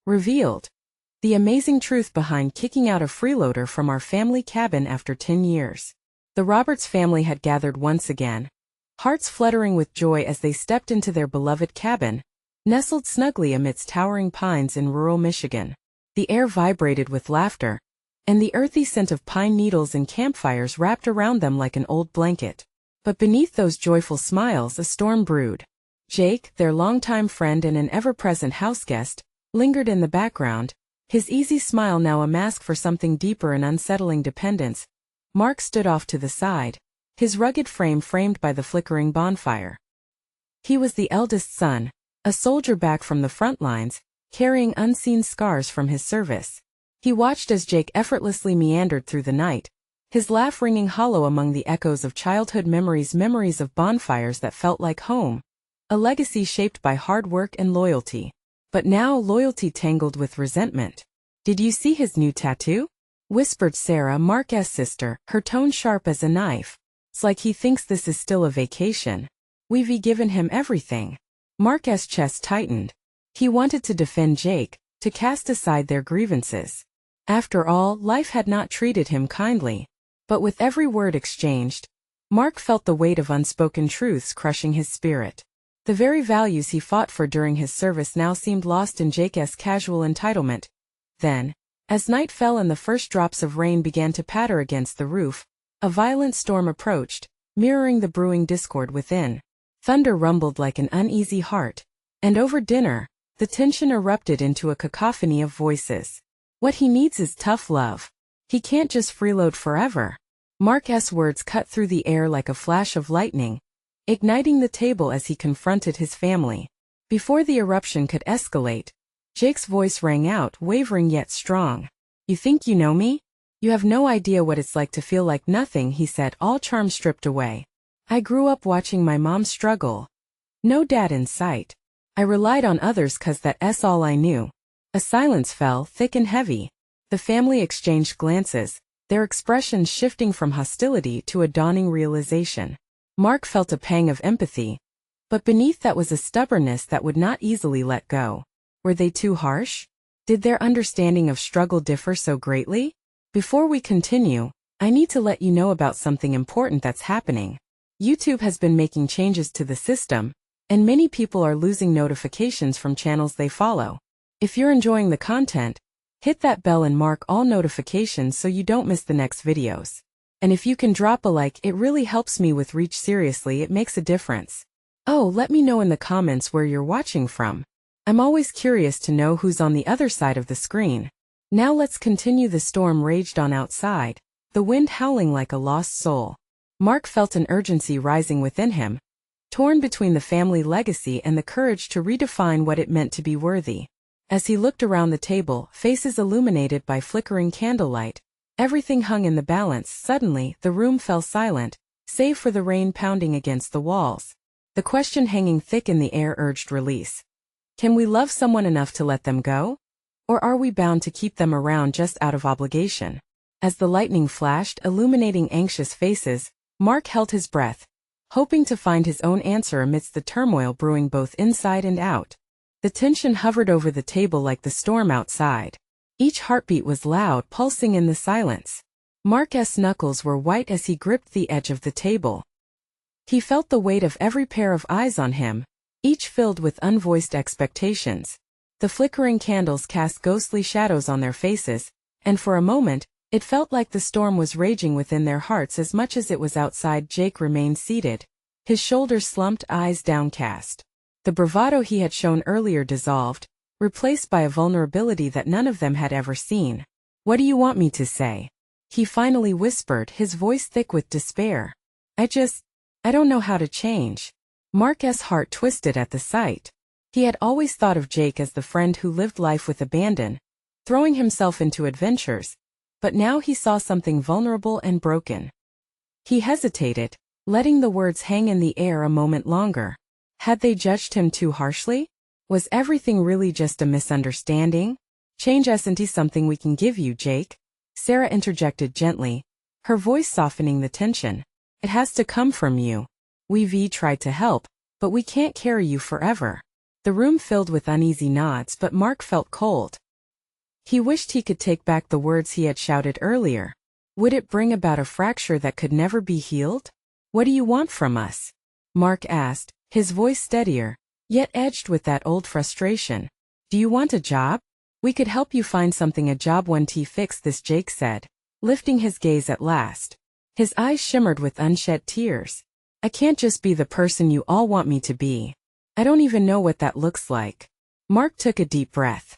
Revealed. The amazing truth behind kicking out a freeloader from our family cabin after 10 years. The Roberts family had gathered once again, hearts fluttering with joy as they stepped into their beloved cabin, nestled snugly amidst towering pines in rural Michigan. The air vibrated with laughter, and the earthy scent of pine needles and campfires wrapped around them like an old blanket. But beneath those joyful smiles a storm brewed. Jake, their longtime friend and an ever-present houseguest, lingered in the background, his easy smile now a mask for something deeper and unsettling dependence. Mark stood off to the side, his rugged frame framed by the flickering bonfire. He was the eldest son, a soldier back from the front lines, carrying unseen scars from his service. He watched as Jake effortlessly meandered through the night, his laugh ringing hollow among the echoes of childhood memories of bonfires that felt like home, a legacy shaped by hard work and loyalty. But now loyalty tangled with resentment. "Did you see his new tattoo?" whispered Sarah, Mark's sister, her tone sharp as a knife. "It's like he thinks this is still a vacation. We've given him everything." Mark's chest tightened. He wanted to defend Jake, to cast aside their grievances. After all, life had not treated him kindly. But with every word exchanged, Mark felt the weight of unspoken truths crushing his spirit. The very values he fought for during his service now seemed lost in Jake's casual entitlement. Then, as night fell and the first drops of rain began to patter against the roof, a violent storm approached, mirroring the brewing discord within. Thunder rumbled like an uneasy heart, and over dinner, the tension erupted into a cacophony of voices. "What he needs is tough love. He can't just freeload forever." Mark's words cut through the air like a flash of lightning, igniting the table as he confronted his family. Before the eruption could escalate, Jake's voice rang out, wavering yet strong. "You think you know me? You have no idea what it's like to feel like nothing," he said, all charm stripped away. "I grew up watching my mom struggle. No dad in sight. I relied on others 'cause that's all I knew." A silence fell, thick and heavy. The family exchanged glances, their expressions shifting from hostility to a dawning realization. Mark felt a pang of empathy, but beneath that was a stubbornness that would not easily let go. Were they too harsh? Did their understanding of struggle differ so greatly? Before we continue, I need to let you know about something important that's happening. YouTube has been making changes to the system, and many people are losing notifications from channels they follow. If you're enjoying the content, hit that bell and mark all notifications so you don't miss the next videos. And if you can drop a like, it really helps me with reach. Seriously, it makes a difference. Oh, let me know in the comments where you're watching from. I'm always curious to know who's on the other side of the screen. Now let's continue. The storm raged on outside, the wind howling like a lost soul. Mark felt an urgency rising within him, torn between the family legacy and the courage to redefine what it meant to be worthy. As he looked around the table, faces illuminated by flickering candlelight, everything hung in the balance. Suddenly, the room fell silent, save for the rain pounding against the walls. The question hanging thick in the air urged release. Can we love someone enough to let them go? Or are we bound to keep them around just out of obligation? As the lightning flashed, illuminating anxious faces, Mark held his breath, hoping to find his own answer amidst the turmoil brewing both inside and out. The tension hovered over the table like the storm outside. Each heartbeat was loud, pulsing in the silence. Mark's knuckles were white as he gripped the edge of the table. He felt the weight of every pair of eyes on him, each filled with unvoiced expectations. The flickering candles cast ghostly shadows on their faces, and for a moment, it felt like the storm was raging within their hearts as much as it was outside. Jake remained seated, his shoulders slumped, eyes downcast. The bravado he had shown earlier dissolved, replaced by a vulnerability that none of them had ever seen. "What do you want me to say?" he finally whispered, his voice thick with despair. I don't know how to change." Mark's heart twisted at the sight. He had always thought of Jake as the friend who lived life with abandon, throwing himself into adventures, but now he saw something vulnerable and broken. He hesitated, letting the words hang in the air a moment longer. Had they judged him too harshly? Was everything really just a misunderstanding? "Change isn't something we can give you, Jake," Sarah interjected gently, her voice softening the tension. "It has to come from you. We've tried to help, but we can't carry you forever." The room filled with uneasy nods, but Mark felt cold. He wished he could take back the words he had shouted earlier. Would it bring about a fracture that could never be healed? What do you want from us? Mark asked, his voice steadier, yet edged with that old frustration. Do you want a job? We could help you find something. A job? One T fix this, Jake said, lifting his gaze at last. His eyes shimmered with unshed tears. I can't just be the person you all want me to be. I don't even know what that looks like. Mark took a deep breath.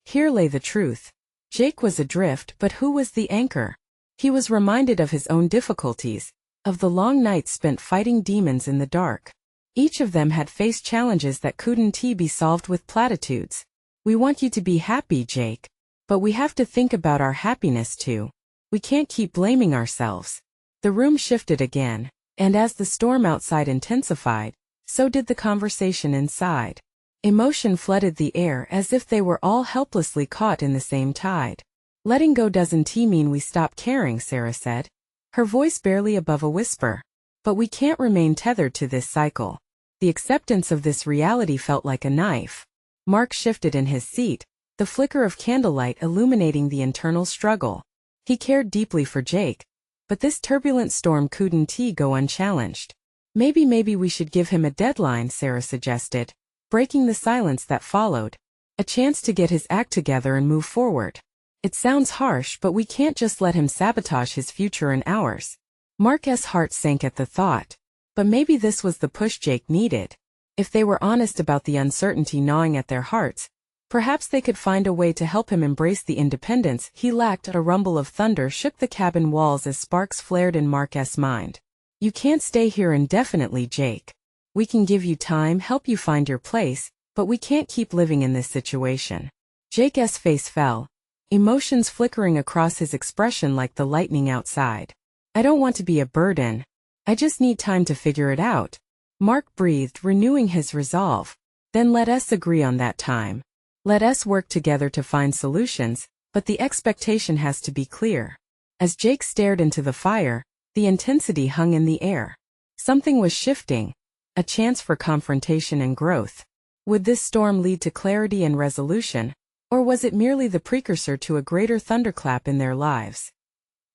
Here lay the truth. Jake was adrift, but who was the anchor? He was reminded of his own difficulties, of the long nights spent fighting demons in the dark. Each of them had faced challenges that couldn't be solved with platitudes. We want you to be happy, Jake. But we have to think about our happiness too. We can't keep blaming ourselves. The room shifted again, and as the storm outside intensified, so did the conversation inside. Emotion flooded the air as if they were all helplessly caught in the same tide. Letting go doesn't mean we stop caring, Sarah said, her voice barely above a whisper. But we can't remain tethered to this cycle. The acceptance of this reality felt like a knife. Mark shifted in his seat, the flicker of candlelight illuminating the internal struggle. He cared deeply for Jake, but this turbulent storm couldn't go unchallenged. Maybe we should give him a deadline, Sarah suggested, breaking the silence that followed. A chance to get his act together and move forward. It sounds harsh, but we can't just let him sabotage his future and ours. Mark's heart sank at the thought. But maybe this was the push Jake needed. If they were honest about the uncertainty gnawing at their hearts, perhaps they could find a way to help him embrace the independence he lacked. A rumble of thunder shook the cabin walls as sparks flared in Mark's mind. You can't stay here indefinitely, Jake. We can give you time, help you find your place, but we can't keep living in this situation. Jake's face fell, emotions flickering across his expression like the lightning outside. I don't want to be a burden. I just need time to figure it out. Mark breathed, renewing his resolve. Then let us agree on that time. Let us work together to find solutions, but the expectation has to be clear. As Jake stared into the fire, the intensity hung in the air. Something was shifting, a chance for confrontation and growth. Would this storm lead to clarity and resolution, or was it merely the precursor to a greater thunderclap in their lives?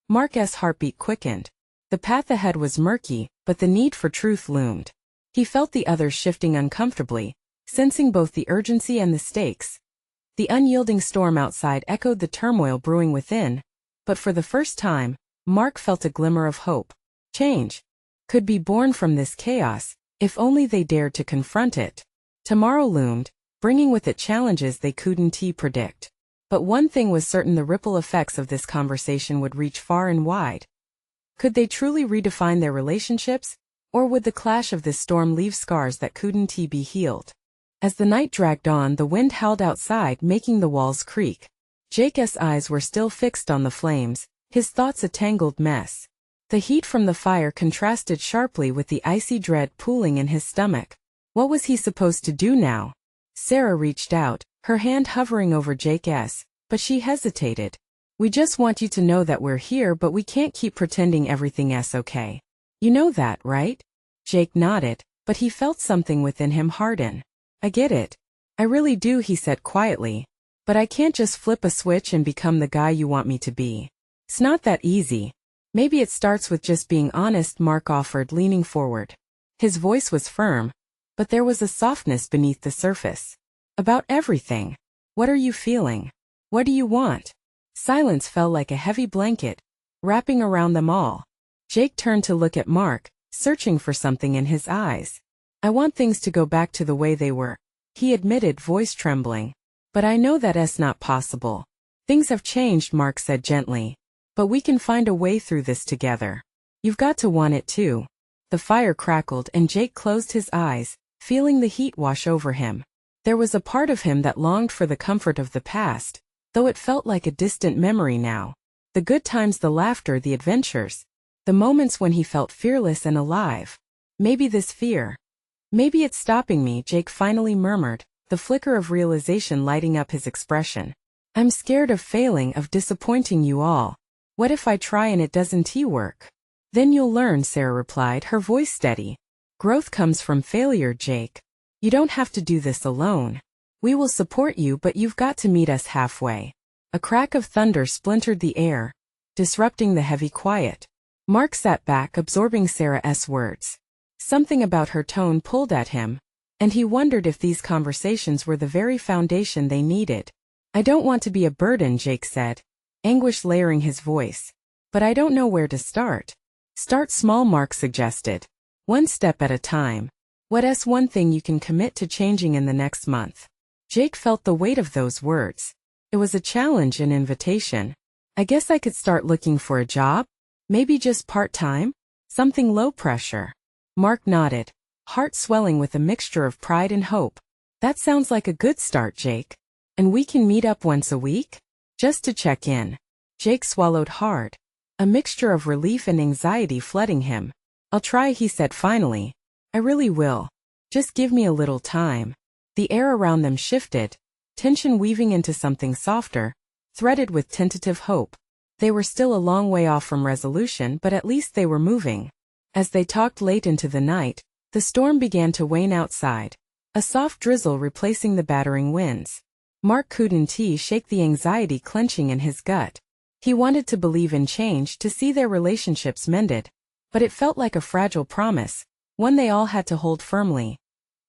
Mark's heartbeat quickened. The path ahead was murky, but the need for truth loomed. He felt the others shifting uncomfortably, sensing both the urgency and the stakes. The unyielding storm outside echoed the turmoil brewing within, but for the first time, Mark felt a glimmer of hope. Change could be born from this chaos, if only they dared to confront it. Tomorrow loomed, bringing with it challenges they couldn't predict. But one thing was certain: the ripple effects of this conversation would reach far and wide. Could they truly redefine their relationships, or would the clash of this storm leave scars that couldn't be healed? As the night dragged on, the wind howled outside, making the walls creak. Jake's eyes were still fixed on the flames, his thoughts a tangled mess. The heat from the fire contrasted sharply with the icy dread pooling in his stomach. What was he supposed to do now? Sarah reached out, her hand hovering over Jake's, but she hesitated. We just want you to know that we're here, but we can't keep pretending everything's okay. You know that, right? Jake nodded, but he felt something within him harden. I get it. I really do, he said quietly. But I can't just flip a switch and become the guy you want me to be. It's not that easy. Maybe it starts with just being honest, Mark offered, leaning forward. His voice was firm, but there was a softness beneath the surface. About everything. What are you feeling? What do you want? Silence fell like a heavy blanket, wrapping around them all. Jake turned to look at Mark, searching for something in his eyes. I want things to go back to the way they were, he admitted, voice trembling. But I know that's not possible. Things have changed, Mark said gently. But we can find a way through this together. You've got to want it too. The fire crackled and Jake closed his eyes, feeling the heat wash over him. There was a part of him that longed for the comfort of the past, though it felt like a distant memory now. The good times, the laughter, the adventures. The moments when he felt fearless and alive. Maybe this fear. Maybe it's stopping me, Jake finally murmured, the flicker of realization lighting up his expression. I'm scared of failing, of disappointing you all. What if I try and it doesn't work? Then you'll learn, Sarah replied, her voice steady. Growth comes from failure, Jake. You don't have to do this alone. We will support you, but you've got to meet us halfway. A crack of thunder splintered the air, disrupting the heavy quiet. Mark sat back, absorbing Sarah's words. Something about her tone pulled at him, and he wondered if these conversations were the very foundation they needed. I don't want to be a burden, Jake said, anguish layering his voice. But I don't know where to start. Start small, Mark suggested. One step at a time. What's one thing you can commit to changing in the next month? Jake felt the weight of those words. It was a challenge, an invitation. I guess I could start looking for a job? Maybe just part-time? Something low pressure. Mark nodded, heart swelling with a mixture of pride and hope. That sounds like a good start, Jake. And we can meet up once a week? Just to check in. Jake swallowed hard, a mixture of relief and anxiety flooding him. I'll try, he said finally. I really will. Just give me a little time. The air around them shifted, tension weaving into something softer, threaded with tentative hope. They were still a long way off from resolution, but at least they were moving. As they talked late into the night, the storm began to wane outside, a soft drizzle replacing the battering winds. Mark couldn't shake the anxiety clenching in his gut. He wanted to believe in change, to see their relationships mended, but it felt like a fragile promise, one they all had to hold firmly.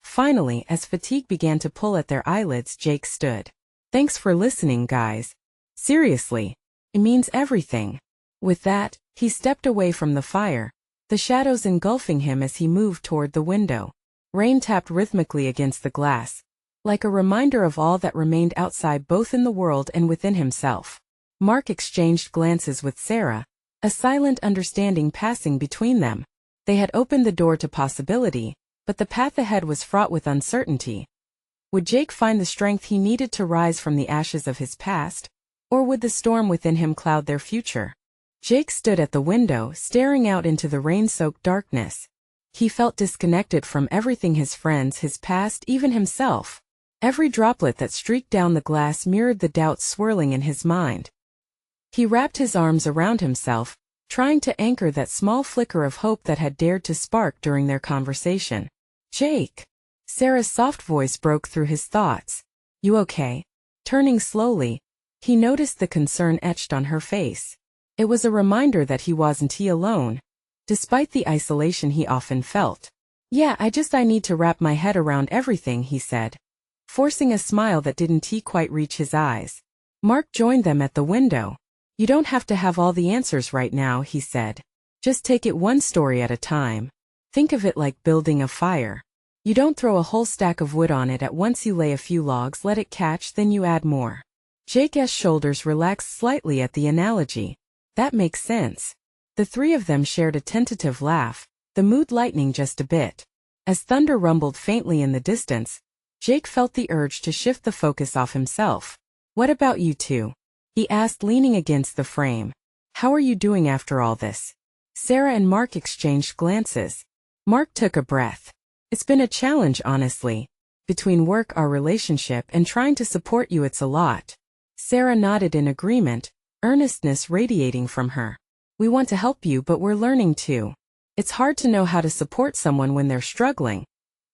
Finally, as fatigue began to pull at their eyelids, Jake stood. Thanks for listening, guys. Seriously. It means everything. With that, he stepped away from the fire, the shadows engulfing him as he moved toward the window. Rain tapped rhythmically against the glass, like a reminder of all that remained outside, both in the world and within himself. Mark exchanged glances with Sarah, a silent understanding passing between them. They had opened the door to possibility, but the path ahead was fraught with uncertainty. Would Jake find the strength he needed to rise from the ashes of his past, or would the storm within him cloud their future? Jake stood at the window, staring out into the rain-soaked darkness. He felt disconnected from everything: his friends, his past, even himself. Every droplet that streaked down the glass mirrored the doubts swirling in his mind. He wrapped his arms around himself, trying to anchor that small flicker of hope that had dared to spark during their conversation. Jake! Sarah's soft voice broke through his thoughts. You okay? Turning slowly, he noticed the concern etched on her face. It was a reminder that he wasn't alone, despite the isolation he often felt. Yeah, I need to wrap my head around everything, he said, forcing a smile that didn't quite reach his eyes. Mark joined them at the window. You don't have to have all the answers right now, he said. Just take it one story at a time. Think of it like building a fire. You don't throw a whole stack of wood on it at once. You lay a few logs, let it catch, then you add more. Jake's shoulders relaxed slightly at the analogy. That makes sense. The three of them shared a tentative laugh, the mood lightening just a bit. As thunder rumbled faintly in the distance, Jake felt the urge to shift the focus off himself. What about you two? He asked, leaning against the frame. How are you doing after all this? Sarah and Mark exchanged glances. Mark took a breath. It's been a challenge, honestly. Between work, our relationship, and trying to support you, it's a lot. Sarah nodded in agreement, earnestness radiating from her. We want to help you, but we're learning too. It's hard to know how to support someone when they're struggling,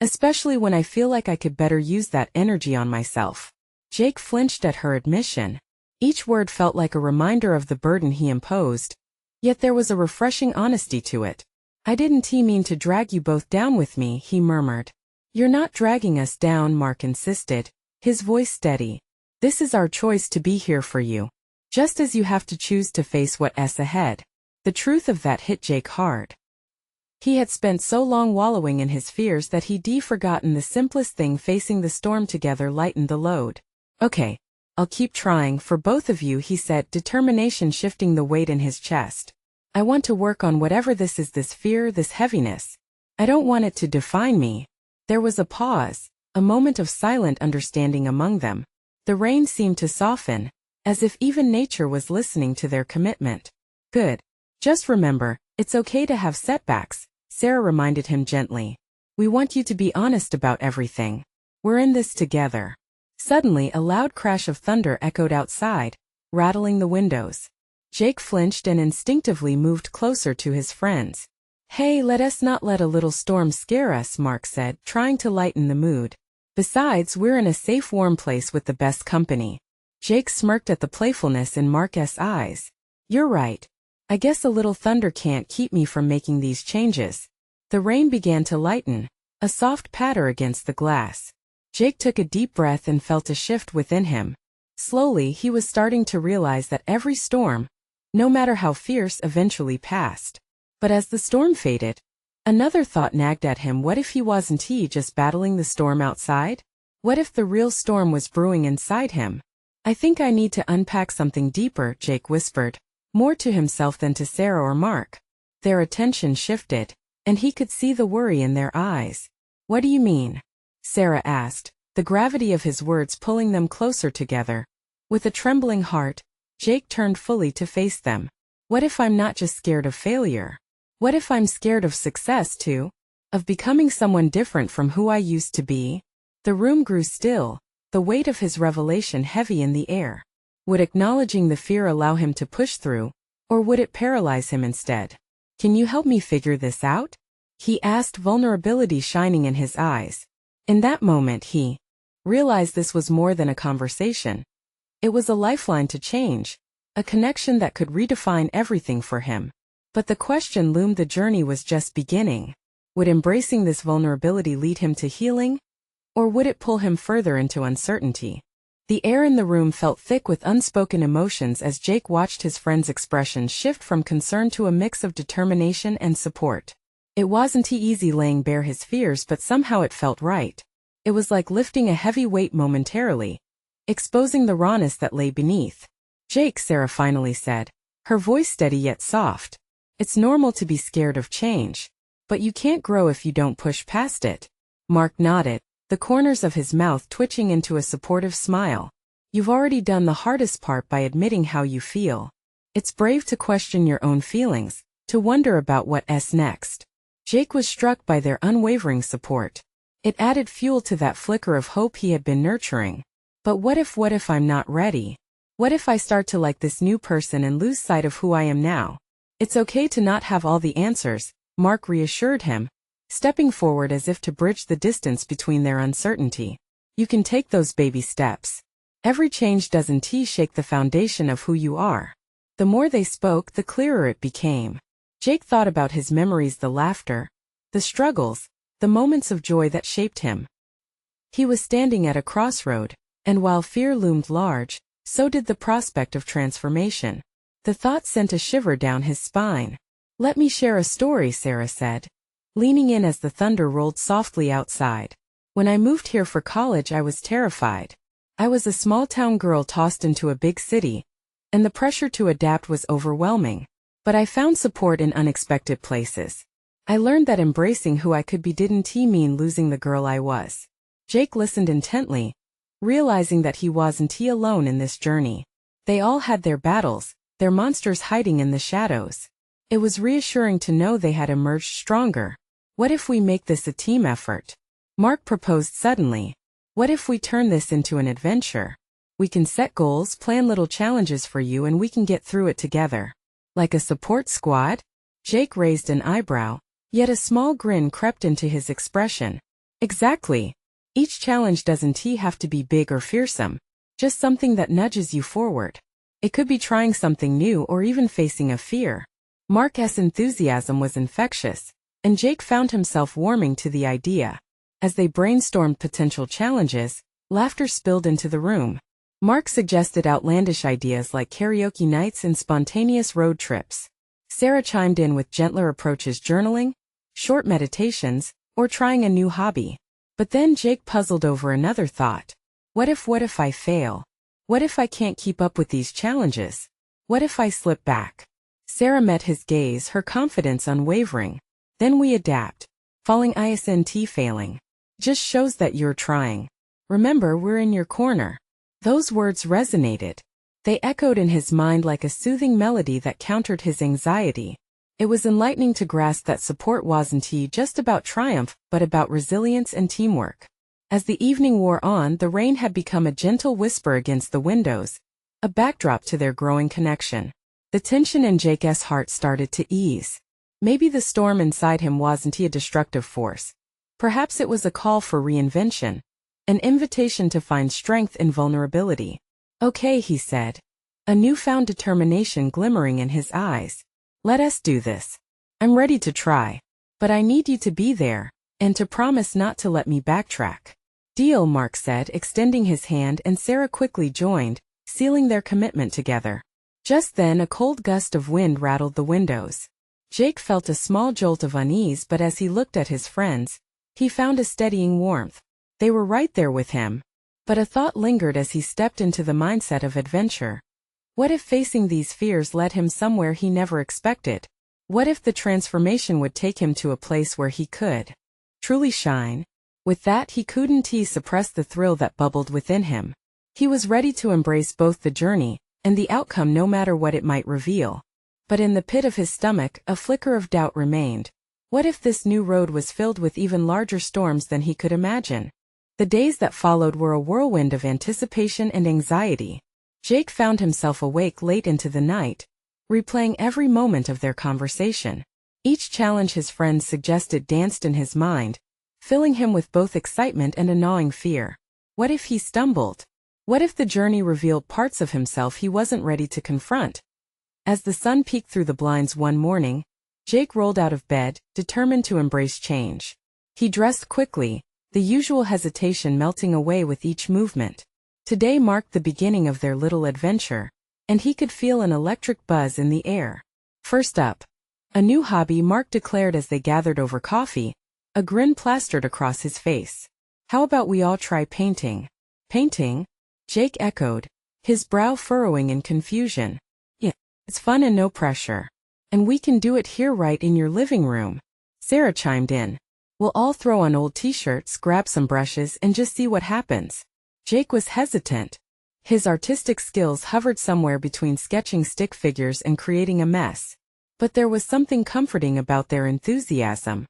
especially when I feel like I could better use that energy on myself. Jake flinched at her admission. Each word felt like a reminder of the burden he imposed, yet there was a refreshing honesty to it. I didn't mean to drag you both down with me, he murmured. You're not dragging us down, Mark insisted, his voice steady. This is our choice to be here for you, just as you have to choose to face what's ahead. The truth of that hit Jake hard. He had spent so long wallowing in his fears that he'd forgotten the simplest thing: facing the storm together lightened the load. Okay. I'll keep trying for both of you, he said, determination shifting the weight in his chest. I want to work on whatever this is, this fear, this heaviness. I don't want it to define me. There was a pause, a moment of silent understanding among them. The rain seemed to soften, as if even nature was listening to their commitment. Good. Just remember, it's okay to have setbacks, Sarah reminded him gently. We want you to be honest about everything. We're in this together. Suddenly, a loud crash of thunder echoed outside, rattling the windows. Jake flinched and instinctively moved closer to his friends. Hey, let us not let a little storm scare us, Mark said, trying to lighten the mood. Besides, we're in a safe, warm place with the best company. Jake smirked at the playfulness in Mark's eyes. You're right. I guess a little thunder can't keep me from making these changes. The rain began to lighten, a soft patter against the glass. Jake took a deep breath and felt a shift within him. Slowly, he was starting to realize that every storm, no matter how fierce, eventually passed. But as the storm faded, another thought nagged at him. What if he wasn't just battling the storm outside? What if the real storm was brewing inside him? I think I need to unpack something deeper, Jake whispered, more to himself than to Sarah or Mark. Their attention shifted, and he could see the worry in their eyes. What do you mean? Sarah asked, the gravity of his words pulling them closer together. With a trembling heart, Jake turned fully to face them. What if I'm not just scared of failure? What if I'm scared of success too? Of becoming someone different from who I used to be? The room grew still, the weight of his revelation heavy in the air. Would acknowledging the fear allow him to push through, or would it paralyze him instead? Can you help me figure this out? He asked, vulnerability shining in his eyes. In that moment he realized this was more than a conversation. It was a lifeline to change, a connection that could redefine everything for him. But the question loomed: the journey was just beginning. Would embracing this vulnerability lead him to healing? Or would it pull him further into uncertainty? The air in the room felt thick with unspoken emotions as Jake watched his friend's expression shift from concern to a mix of determination and support. It wasn't easy laying bare his fears, but somehow it felt right. It was like lifting a heavy weight momentarily, exposing the rawness that lay beneath. Jake, Sarah finally said, her voice steady yet soft. It's normal to be scared of change. But you can't grow if you don't push past it. Mark nodded, the corners of his mouth twitching into a supportive smile. You've already done the hardest part by admitting how you feel. It's brave to question your own feelings, to wonder about what's next. Jake was struck by their unwavering support. It added fuel to that flicker of hope he had been nurturing. But what if I'm not ready? What if I start to like this new person and lose sight of who I am now? It's okay to not have all the answers, Mark reassured him, stepping forward as if to bridge the distance between their uncertainty. You can take those baby steps. Every change doesn't shake the foundation of who you are. The more they spoke, the clearer it became. Jake thought about his memories, the laughter, the struggles, the moments of joy that shaped him. He was standing at a crossroad, and while fear loomed large, so did the prospect of transformation. The thought sent a shiver down his spine. Let me share a story, Sarah said, leaning in as the thunder rolled softly outside. When I moved here for college, I was terrified. I was a small-town girl tossed into a big city, and the pressure to adapt was overwhelming. But I found support in unexpected places. I learned that embracing who I could be didn't mean losing the girl I was. Jake listened intently, realizing that he wasn't alone in this journey. They all had their battles, their monsters hiding in the shadows. It was reassuring to know they had emerged stronger. What if we make this a team effort? Mark proposed suddenly. What if we turn this into an adventure? We can set goals, plan little challenges for you, and we can get through it together. Like a support squad? Jake raised an eyebrow, yet a small grin crept into his expression. Exactly. Each challenge doesn't have to be big or fearsome, just something that nudges you forward. It could be trying something new or even facing a fear. Mark's enthusiasm was infectious, and Jake found himself warming to the idea. As they brainstormed potential challenges, laughter spilled into the room. Mark suggested outlandish ideas like karaoke nights and spontaneous road trips. Sarah chimed in with gentler approaches: journaling, short meditations, or trying a new hobby. But then Jake puzzled over another thought. What if I fail? What if I can't keep up with these challenges? What if I slip back? Sarah met his gaze, her confidence unwavering. Then we adapt. Falling isn't failing. Just shows that you're trying. Remember, we're in your corner. Those words resonated. They echoed in his mind like a soothing melody that countered his anxiety. It was enlightening to grasp that support wasn't just about triumph, but about resilience and teamwork. As the evening wore on, the rain had become a gentle whisper against the windows, a backdrop to their growing connection. The tension in Jake's heart started to ease. Maybe the storm inside him wasn't a destructive force. Perhaps it was a call for reinvention, an invitation to find strength in vulnerability. Okay, he said, a newfound determination glimmering in his eyes. Let us do this. I'm ready to try. But I need you to be there, and to promise not to let me backtrack. Deal, Mark said, extending his hand, and Sarah quickly joined, sealing their commitment together. Just then a cold gust of wind rattled the windows. Jake felt a small jolt of unease, but as he looked at his friends, he found a steadying warmth. They were right there with him. But a thought lingered as he stepped into the mindset of adventure. What if facing these fears led him somewhere he never expected? What if the transformation would take him to a place where he could truly shine? With that, he couldn't suppress the thrill that bubbled within him. He was ready to embrace both the journey and the outcome, no matter what it might reveal. But in the pit of his stomach, a flicker of doubt remained. What if this new road was filled with even larger storms than he could imagine? The days that followed were a whirlwind of anticipation and anxiety. Jake found himself awake late into the night, replaying every moment of their conversation. Each challenge his friends suggested danced in his mind, filling him with both excitement and a gnawing fear. What if he stumbled? What if the journey revealed parts of himself he wasn't ready to confront? As the sun peeked through the blinds one morning, Jake rolled out of bed, determined to embrace change. He dressed quickly, the usual hesitation melting away with each movement. Today marked the beginning of their little adventure, and he could feel an electric buzz in the air. First up, a new hobby, Mark declared as they gathered over coffee, a grin plastered across his face. How about we all try painting? Painting? Jake echoed, his brow furrowing in confusion. Yeah, it's fun and no pressure. And we can do it here right in your living room. Sarah chimed in. We'll all throw on old t-shirts, grab some brushes, and just see what happens. Jake was hesitant. His artistic skills hovered somewhere between sketching stick figures and creating a mess. But there was something comforting about their enthusiasm.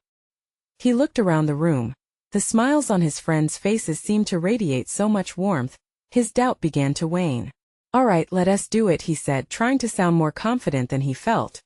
He looked around the room. The smiles on his friends' faces seemed to radiate so much warmth, his doubt began to wane. All right, let us do it, he said, trying to sound more confident than he felt.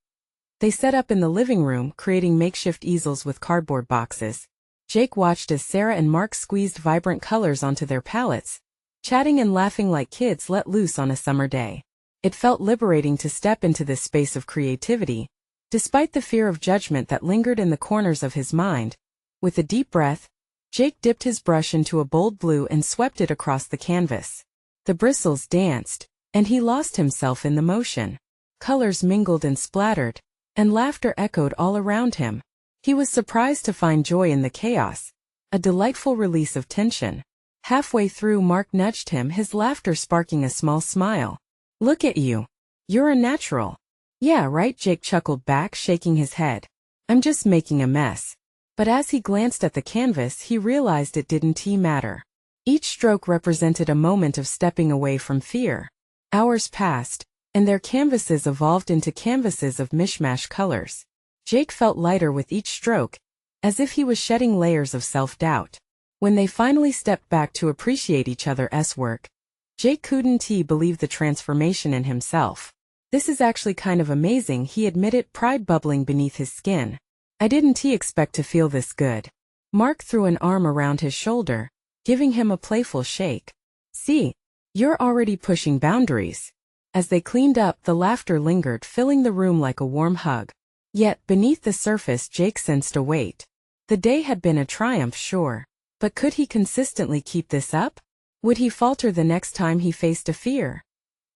They set up in the living room, creating makeshift easels with cardboard boxes. Jake watched as Sarah and Mark squeezed vibrant colors onto their palettes, chatting and laughing like kids let loose on a summer day. It felt liberating to step into this space of creativity, despite the fear of judgment that lingered in the corners of his mind. With a deep breath, Jake dipped his brush into a bold blue and swept it across the canvas. The bristles danced, and he lost himself in the motion. Colors mingled and splattered, and laughter echoed all around him. He was surprised to find joy in the chaos, a delightful release of tension. Halfway through, Mark nudged him, his laughter sparking a small smile. Look at you. You're a natural. Yeah, right, Jake chuckled back, shaking his head. I'm just making a mess. But as he glanced at the canvas, he realized it didn't matter. Each stroke represented a moment of stepping away from fear. Hours passed, and their canvases evolved into canvases of mishmash colors. Jake felt lighter with each stroke, as if he was shedding layers of self-doubt. When they finally stepped back to appreciate each other's work, Jake couldn't believe the transformation in himself. This is actually kind of amazing, he admitted, pride bubbling beneath his skin. I didn't expect to feel this good. Mark threw an arm around his shoulder, giving him a playful shake. See, you're already pushing boundaries. As they cleaned up, the laughter lingered, filling the room like a warm hug. Yet, beneath the surface, Jake sensed a weight. The day had been a triumph, sure. But could he consistently keep this up? Would he falter the next time he faced a fear?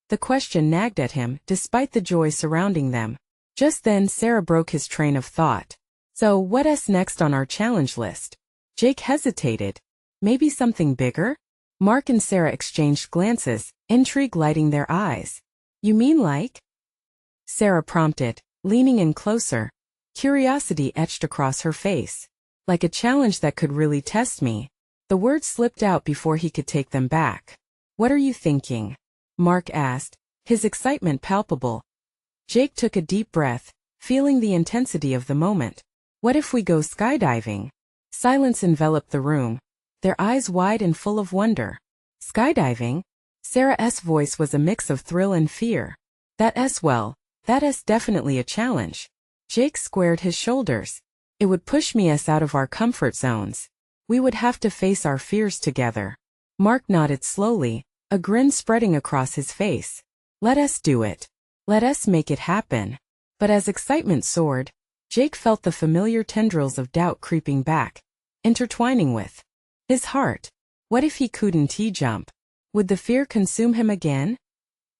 The question nagged at him, despite the joy surrounding them. Just then, Sarah broke his train of thought. So, what's next on our challenge list? Jake hesitated. Maybe something bigger? Mark and Sarah exchanged glances, intrigue lighting their eyes. You mean like? Sarah prompted, leaning in closer. Curiosity etched across her face. Like a challenge that could really test me. The words slipped out before he could take them back. What are you thinking? Mark asked, his excitement palpable. Jake took a deep breath, feeling the intensity of the moment. What if we go skydiving? Silence enveloped the room, their eyes wide and full of wonder. Skydiving? Sarah's voice was a mix of thrill and fear. That's definitely a challenge. Jake squared his shoulders. It would push us out of our comfort zones. We would have to face our fears together. Mark nodded slowly, a grin spreading across his face. Let us do it. Let us make it happen. But as excitement soared, Jake felt the familiar tendrils of doubt creeping back, intertwining with his heart. What if he couldn't jump? Would the fear consume him again?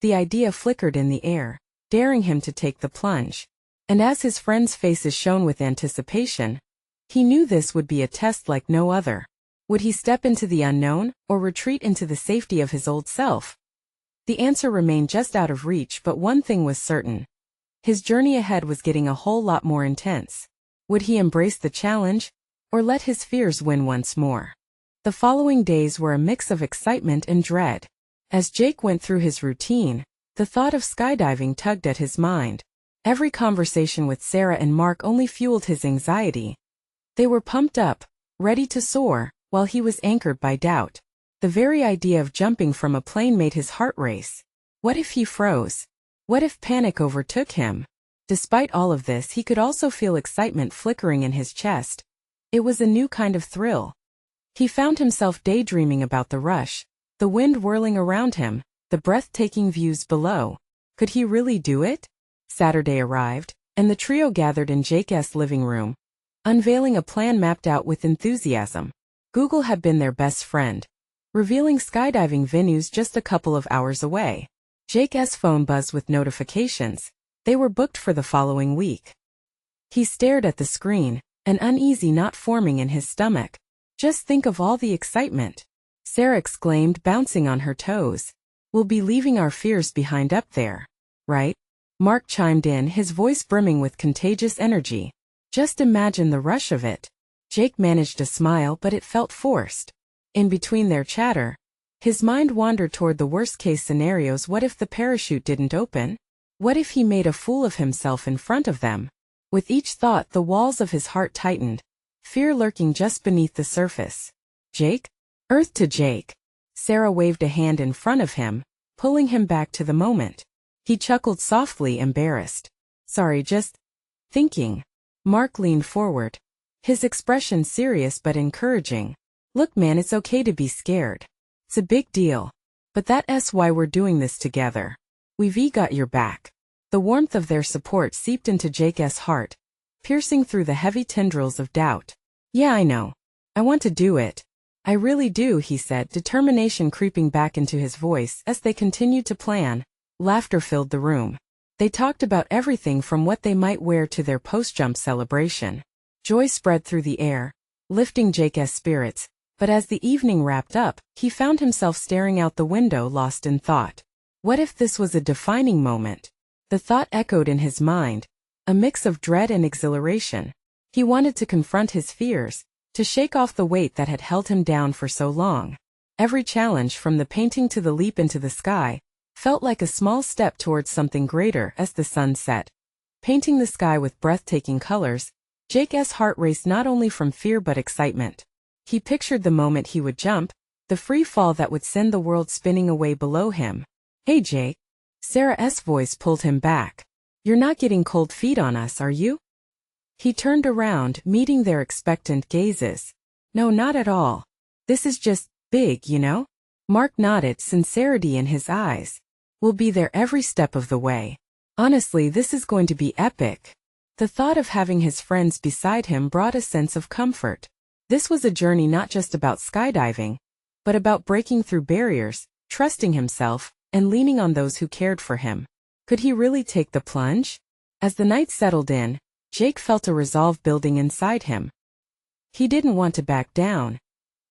The idea flickered in the air, daring him to take the plunge. And as his friends' faces shone with anticipation, he knew this would be a test like no other. Would he step into the unknown, or retreat into the safety of his old self? The answer remained just out of reach, but one thing was certain. His journey ahead was getting a whole lot more intense. Would he embrace the challenge, or let his fears win once more? The following days were a mix of excitement and dread. As Jake went through his routine, the thought of skydiving tugged at his mind. Every conversation with Sarah and Mark only fueled his anxiety. They were pumped up, ready to soar, while he was anchored by doubt. The very idea of jumping from a plane made his heart race. What if he froze? What if panic overtook him? Despite all of this, he could also feel excitement flickering in his chest. It was a new kind of thrill. He found himself daydreaming about the rush, the wind whirling around him, the breathtaking views below. Could he really do it? Saturday arrived, and the trio gathered in Jake's living room, unveiling a plan mapped out with enthusiasm. Google had been their best friend, revealing skydiving venues just a couple of hours away. Jake's phone buzzed with notifications. They were booked for the following week. He stared at the screen, an uneasy knot forming in his stomach. Just think of all the excitement, Sarah exclaimed, bouncing on her toes. We'll be leaving our fears behind up there, right? Mark chimed in, his voice brimming with contagious energy. Just imagine the rush of it. Jake managed a smile, but it felt forced. In between their chatter, his mind wandered toward the worst-case scenarios. What if the parachute didn't open? What if he made a fool of himself in front of them? With each thought, the walls of his heart tightened, fear lurking just beneath the surface. Jake? Earth to Jake. Sarah waved a hand in front of him, pulling him back to the moment. He chuckled softly, embarrassed. Sorry, just thinking. Mark leaned forward, his expression serious but encouraging. Look man, it's okay to be scared. It's a big deal. But that's why we're doing this together. We've got your back. The warmth of their support seeped into Jake's heart, piercing through the heavy tendrils of doubt. Yeah, I know. I want to do it. I really do, he said, determination creeping back into his voice. As they continued to plan, laughter filled the room. They talked about everything from what they might wear to their post-jump celebration. Joy spread through the air, lifting Jake's spirits, but as the evening wrapped up, he found himself staring out the window, lost in thought. What if this was a defining moment? The thought echoed in his mind, a mix of dread and exhilaration. He wanted to confront his fears, to shake off the weight that had held him down for so long. Every challenge, from the painting to the leap into the sky, felt like a small step towards something greater. As the sun set, painting the sky with breathtaking colors, Jake's heart raced not only from fear but excitement. He pictured the moment he would jump, the free fall that would send the world spinning away below him. Hey Jake. Sarah's voice pulled him back. You're not getting cold feet on us, are you? He turned around, meeting their expectant gazes. No, not at all. This is just big, you know? Mark nodded, sincerity in his eyes. We'll be there every step of the way. Honestly, this is going to be epic. The thought of having his friends beside him brought a sense of comfort. This was a journey not just about skydiving, but about breaking through barriers, trusting himself, and leaning on those who cared for him. Could he really take the plunge? As the night settled in, Jake felt a resolve building inside him. He didn't want to back down.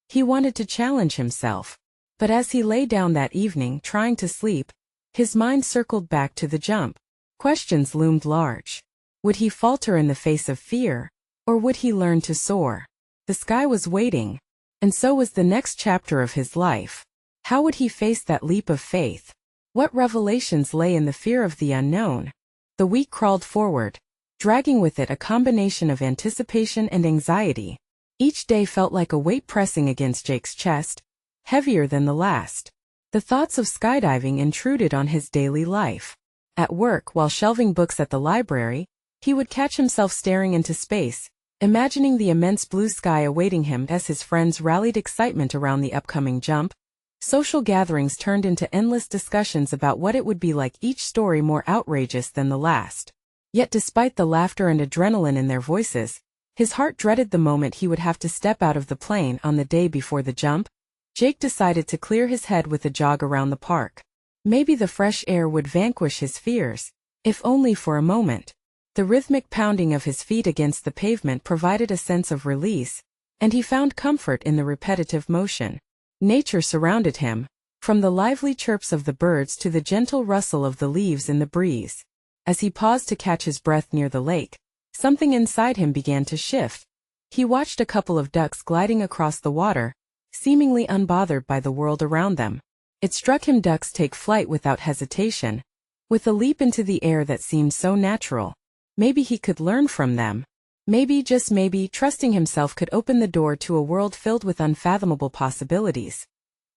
He wanted to challenge himself. But as he lay down that evening trying to sleep, his mind circled back to the jump. Questions loomed large. Would he falter in the face of fear, or would he learn to soar? The sky was waiting, and so was the next chapter of his life. How would he face that leap of faith? What revelations lay in the fear of the unknown? The week crawled forward, dragging with it a combination of anticipation and anxiety. Each day felt like a weight pressing against Jake's chest, heavier than the last. The thoughts of skydiving intruded on his daily life. At work, while shelving books at the library, He would catch himself staring into space, imagining the immense blue sky awaiting him as his friends rallied excitement around the upcoming jump. Social gatherings turned into endless discussions about what it would be like, each story more outrageous than the last. Yet despite the laughter and adrenaline in their voices, his heart dreaded the moment he would have to step out of the plane on the day before the jump. Jake decided to clear his head with a jog around the park. Maybe the fresh air would vanquish his fears, if only for a moment. The rhythmic pounding of his feet against the pavement provided a sense of release, and he found comfort in the repetitive motion. Nature surrounded him, from the lively chirps of the birds to the gentle rustle of the leaves in the breeze. As he paused to catch his breath near the lake, something inside him began to shift. He watched a couple of ducks gliding across the water, seemingly unbothered by the world around them. It struck him ducks take flight without hesitation, with a leap into the air that seemed so natural. Maybe he could learn from them. Maybe, just maybe, trusting himself could open the door to a world filled with unfathomable possibilities.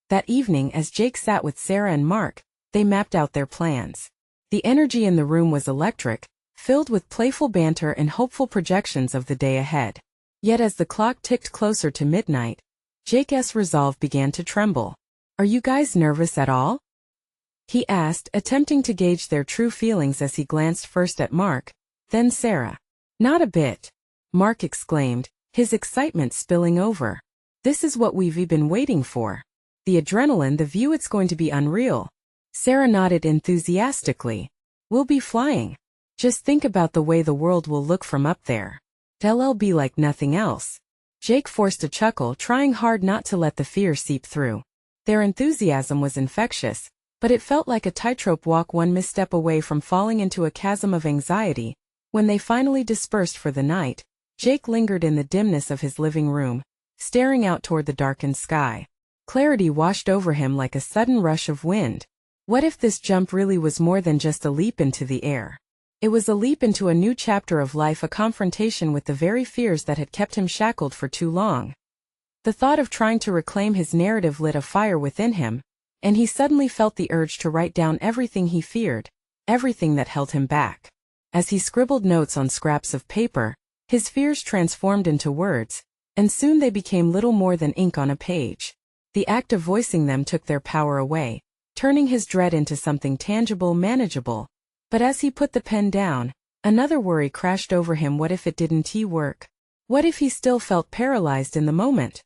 That evening, as Jake sat with Sarah and Mark, they mapped out their plans. The energy in the room was electric, filled with playful banter and hopeful projections of the day ahead. Yet as the clock ticked closer to midnight, Jake's resolve began to tremble. "Are you guys nervous at all?" he asked, attempting to gauge their true feelings as he glanced first at Mark, then Sarah. "Not a bit," Mark exclaimed, his excitement spilling over. "This is what we've been waiting for. The adrenaline, the view, it's going to be unreal." Sarah nodded enthusiastically. "We'll be flying. Just think about the way the world will look from up there. It'll be like nothing else." Jake forced a chuckle, trying hard not to let the fear seep through. Their enthusiasm was infectious, but it felt like a tightrope walk, one misstep away from falling into a chasm of anxiety. When they finally dispersed for the night, Jake lingered in the dimness of his living room, staring out toward the darkened sky. Clarity washed over him like a sudden rush of wind. What if this jump really was more than just a leap into the air? It was a leap into a new chapter of life, a confrontation with the very fears that had kept him shackled for too long. The thought of trying to reclaim his narrative lit a fire within him, and he suddenly felt the urge to write down everything he feared, everything that held him back. As he scribbled notes on scraps of paper, his fears transformed into words, and soon they became little more than ink on a page. The act of voicing them took their power away, turning his dread into something tangible, manageable. But as he put the pen down, another worry crashed over him. What if it didn't work? What if he still felt paralyzed in the moment?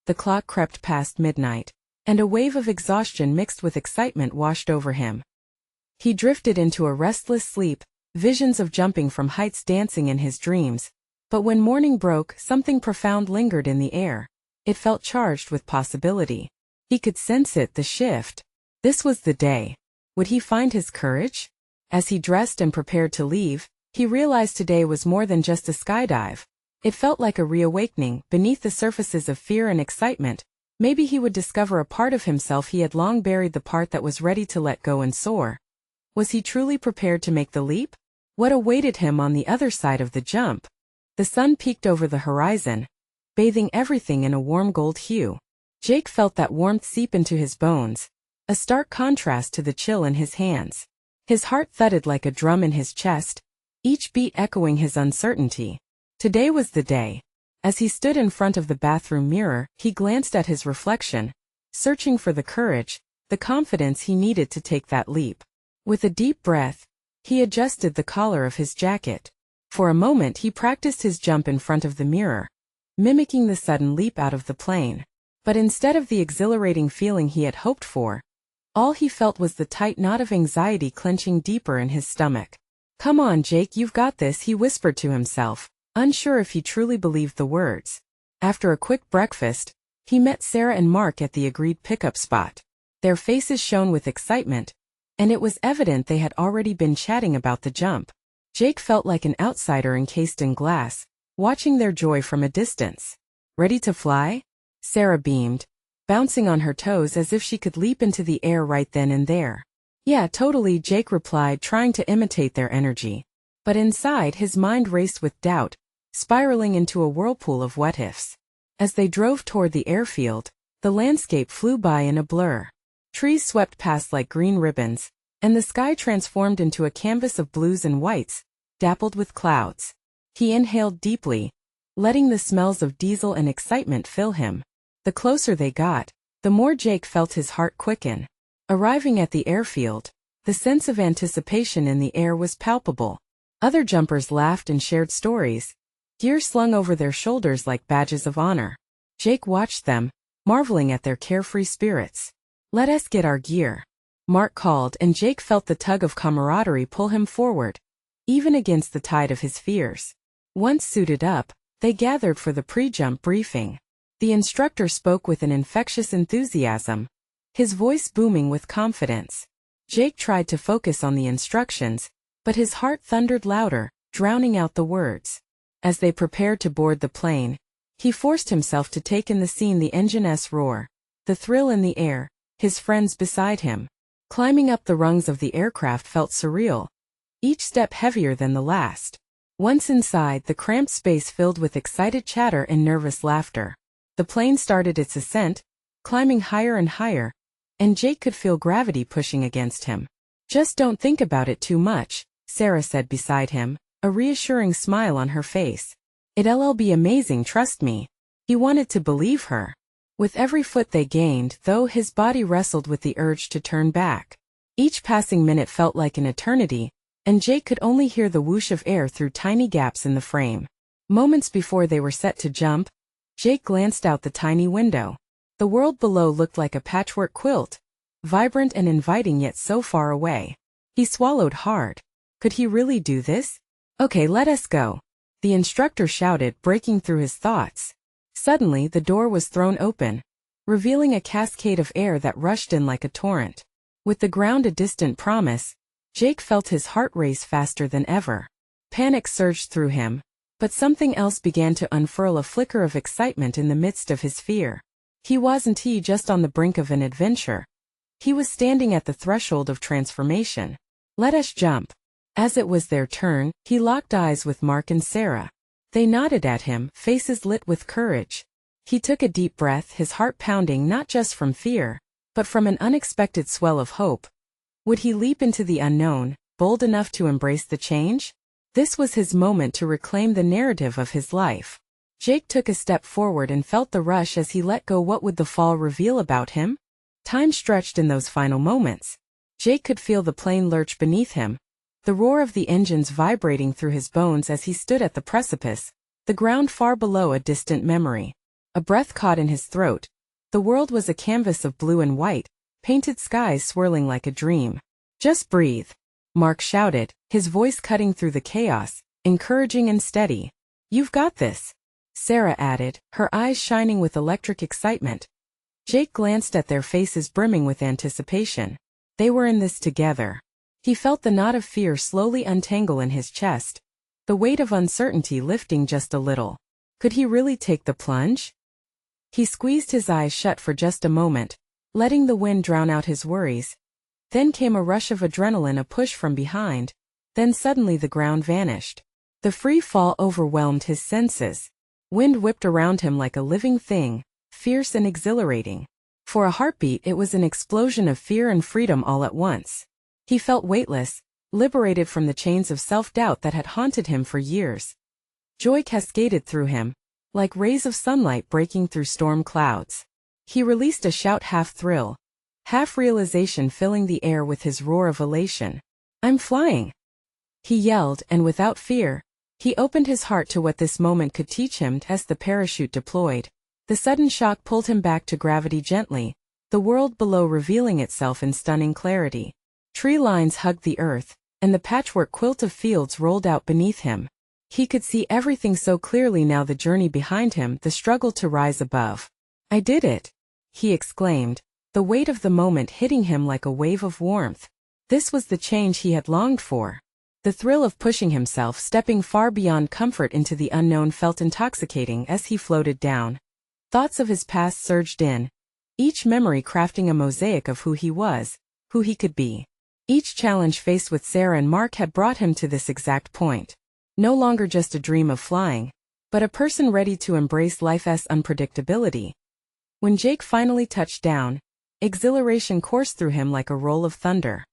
The clock crept past midnight, and a wave of exhaustion mixed with excitement washed over him. He drifted into a restless sleep, visions of jumping from heights dancing in his dreams. But when morning broke, something profound lingered in the air. It felt charged with possibility. He could sense it, the shift. This was the day. Would he find his courage? As he dressed and prepared to leave, he realized today was more than just a skydive. It felt like a reawakening. Beneath the surfaces of fear and excitement, maybe he would discover a part of himself he had long buried, the part that was ready to let go and soar. Was he truly prepared to make the leap? What awaited him on the other side of the jump? The sun peeked over the horizon, bathing everything in a warm gold hue. Jake felt that warmth seep into his bones, a stark contrast to the chill in his hands. His heart thudded like a drum in his chest, each beat echoing his uncertainty. Today was the day. As he stood in front of the bathroom mirror, he glanced at his reflection, searching for the courage, the confidence he needed to take that leap. With a deep breath, he adjusted the collar of his jacket. For a moment he practiced his jump in front of the mirror, mimicking the sudden leap out of the plane. But instead of the exhilarating feeling he had hoped for, all he felt was the tight knot of anxiety clenching deeper in his stomach. "Come on, Jake, you've got this," he whispered to himself, unsure if he truly believed the words. After a quick breakfast, he met Sarah and Mark at the agreed pickup spot. Their faces shone with excitement, and it was evident they had already been chatting about the jump. Jake felt like an outsider encased in glass, watching their joy from a distance. "Ready to fly?" Sarah beamed, bouncing on her toes as if she could leap into the air right then and there. "Yeah, totally," Jake replied, trying to imitate their energy. But inside, his mind raced with doubt, spiraling into a whirlpool of what-ifs. As they drove toward the airfield, the landscape flew by in a blur. Trees swept past like green ribbons, and the sky transformed into a canvas of blues and whites, dappled with clouds. He inhaled deeply, letting the smells of diesel and excitement fill him. The closer they got, the more Jake felt his heart quicken. Arriving at the airfield, the sense of anticipation in the air was palpable. Other jumpers laughed and shared stories, gear slung over their shoulders like badges of honor. Jake watched them, marveling at their carefree spirits. "Let us get our gear," Mark called, and Jake felt the tug of camaraderie pull him forward, even against the tide of his fears. Once suited up, they gathered for the pre-jump briefing. The instructor spoke with an infectious enthusiasm, his voice booming with confidence. Jake tried to focus on the instructions, but his heart thundered louder, drowning out the words. As they prepared to board the plane, he forced himself to take in the scene: the engine's roar, the thrill in the air, his friends beside him. Climbing up the rungs of the aircraft felt surreal, each step heavier than the last. Once inside, the cramped space filled with excited chatter and nervous laughter. The plane started its ascent, climbing higher and higher, and Jake could feel gravity pushing against him. "Just don't think about it too much," Sarah said beside him, a reassuring smile on her face. "It'll be amazing, trust me." He wanted to believe her. With every foot they gained, though, his body wrestled with the urge to turn back. Each passing minute felt like an eternity, and Jake could only hear the whoosh of air through tiny gaps in the frame. Moments before they were set to jump, Jake glanced out the tiny window. The world below looked like a patchwork quilt, vibrant and inviting yet so far away. He swallowed hard. Could he really do this? "Okay, let us go," the instructor shouted, breaking through his thoughts. Suddenly, the door was thrown open, revealing a cascade of air that rushed in like a torrent. With the ground a distant promise, Jake felt his heart race faster than ever. Panic surged through him, but something else began to unfurl: a flicker of excitement in the midst of his fear. He wasn't just on the brink of an adventure. He was standing at the threshold of transformation. "Let us jump." As it was their turn, he locked eyes with Mark and Sarah. They nodded at him, faces lit with courage. He took a deep breath, his heart pounding not just from fear, but from an unexpected swell of hope. Would he leap into the unknown, bold enough to embrace the change? This was his moment to reclaim the narrative of his life. Jake took a step forward and felt the rush as he let go. What would the fall reveal about him? Time stretched in those final moments. Jake could feel the plane lurch beneath him, the roar of the engines vibrating through his bones as he stood at the precipice, the ground far below a distant memory. A breath caught in his throat. The world was a canvas of blue and white, painted skies swirling like a dream. "Just breathe," Mark shouted, his voice cutting through the chaos, encouraging and steady. "You've got this," Sarah added, her eyes shining with electric excitement. Jake glanced at their faces brimming with anticipation. They were in this together. He felt the knot of fear slowly untangle in his chest, the weight of uncertainty lifting just a little. Could he really take the plunge? He squeezed his eyes shut for just a moment, letting the wind drown out his worries. Then came a rush of adrenaline, a push from behind. Then suddenly the ground vanished. The free fall overwhelmed his senses. Wind whipped around him like a living thing, fierce and exhilarating. For a heartbeat, it was an explosion of fear and freedom all at once. He felt weightless, liberated from the chains of self-doubt that had haunted him for years. Joy cascaded through him, like rays of sunlight breaking through storm clouds. He released a shout, half thrill, half realization filling the air with his roar of elation. "I'm flying!" he yelled, and without fear, he opened his heart to what this moment could teach him. As the parachute deployed, the sudden shock pulled him back to gravity gently, the world below revealing itself in stunning clarity. Tree lines hugged the earth, and the patchwork quilt of fields rolled out beneath him. He could see everything so clearly now: the journey behind him, the struggle to rise above. "I did it!" he exclaimed, the weight of the moment hitting him like a wave of warmth. This was the change he had longed for. The thrill of pushing himself, stepping far beyond comfort into the unknown, felt intoxicating as he floated down. Thoughts of his past surged in, each memory crafting a mosaic of who he was, who he could be. Each challenge faced with Sarah and Mark had brought him to this exact point. No longer just a dream of flying, but a person ready to embrace life's unpredictability. When Jake finally touched down, exhilaration coursed through him like a roll of thunder.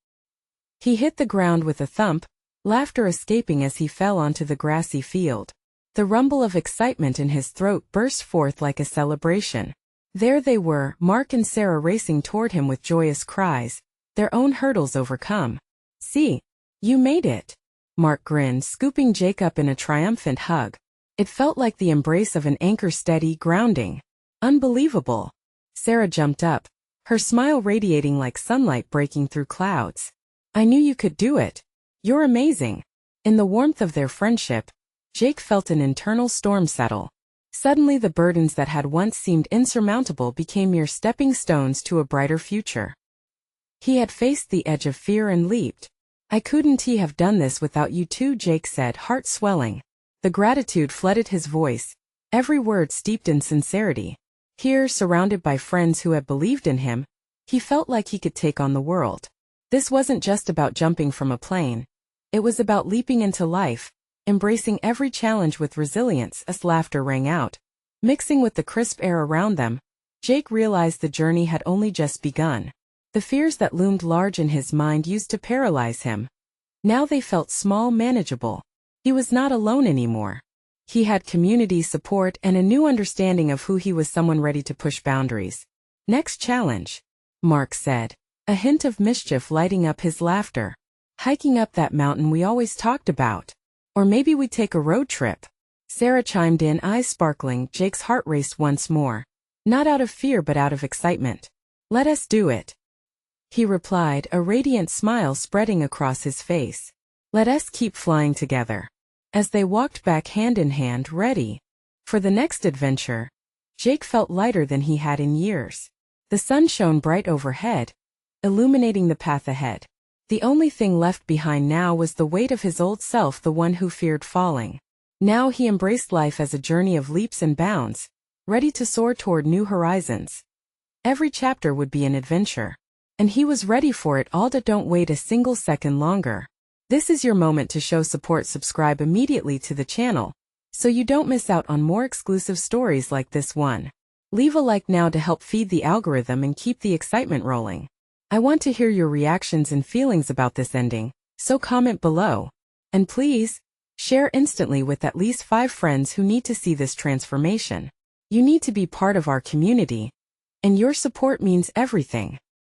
He hit the ground with a thump, laughter escaping as he fell onto the grassy field. The rumble of excitement in his throat burst forth like a celebration. There they were, Mark and Sarah racing toward him with joyous cries, their own hurdles overcome. "See, you made it." Mark grinned, scooping Jake up in a triumphant hug. It felt like the embrace of an anchor, steady, grounding. "Unbelievable." Sarah jumped up, her smile radiating like sunlight breaking through clouds. "I knew you could do it. You're amazing." In the warmth of their friendship, Jake felt an internal storm settle. Suddenly the burdens that had once seemed insurmountable became mere stepping stones to a brighter future. He had faced the edge of fear and leaped. "I couldn't have done this without you two," Jake said, heart swelling. The gratitude flooded his voice, every word steeped in sincerity. Here, surrounded by friends who had believed in him, he felt like he could take on the world. This wasn't just about jumping from a plane. It was about leaping into life, embracing every challenge with resilience. As laughter rang out, mixing with the crisp air around them, Jake realized the journey had only just begun. The fears that loomed large in his mind used to paralyze him. Now they felt small, manageable. He was not alone anymore. He had community support and a new understanding of who he was, someone ready to push boundaries. "Next challenge," Mark said, a hint of mischief lighting up his laughter. "Hiking up that mountain we always talked about. Or maybe we take a road trip." Sarah chimed in, eyes sparkling. Jake's heart raced once more. Not out of fear but out of excitement. "Let us do it," he replied, a radiant smile spreading across his face. "Let us keep flying together." As they walked back hand in hand, ready for the next adventure, Jake felt lighter than he had in years. The sun shone bright overhead, illuminating the path ahead. The only thing left behind now was the weight of his old self, the one who feared falling. Now he embraced life as a journey of leaps and bounds, ready to soar toward new horizons. Every chapter would be an adventure, and he was ready for it all. Don't wait a single second longer. This is your moment to show support. Subscribe immediately to the channel, so you don't miss out on more exclusive stories like this one. Leave a like now to help feed the algorithm and keep the excitement rolling. I want to hear your reactions and feelings about this ending, so comment below. And please, share instantly with at least 5 friends who need to see this transformation. You need to be part of our community, and your support means everything.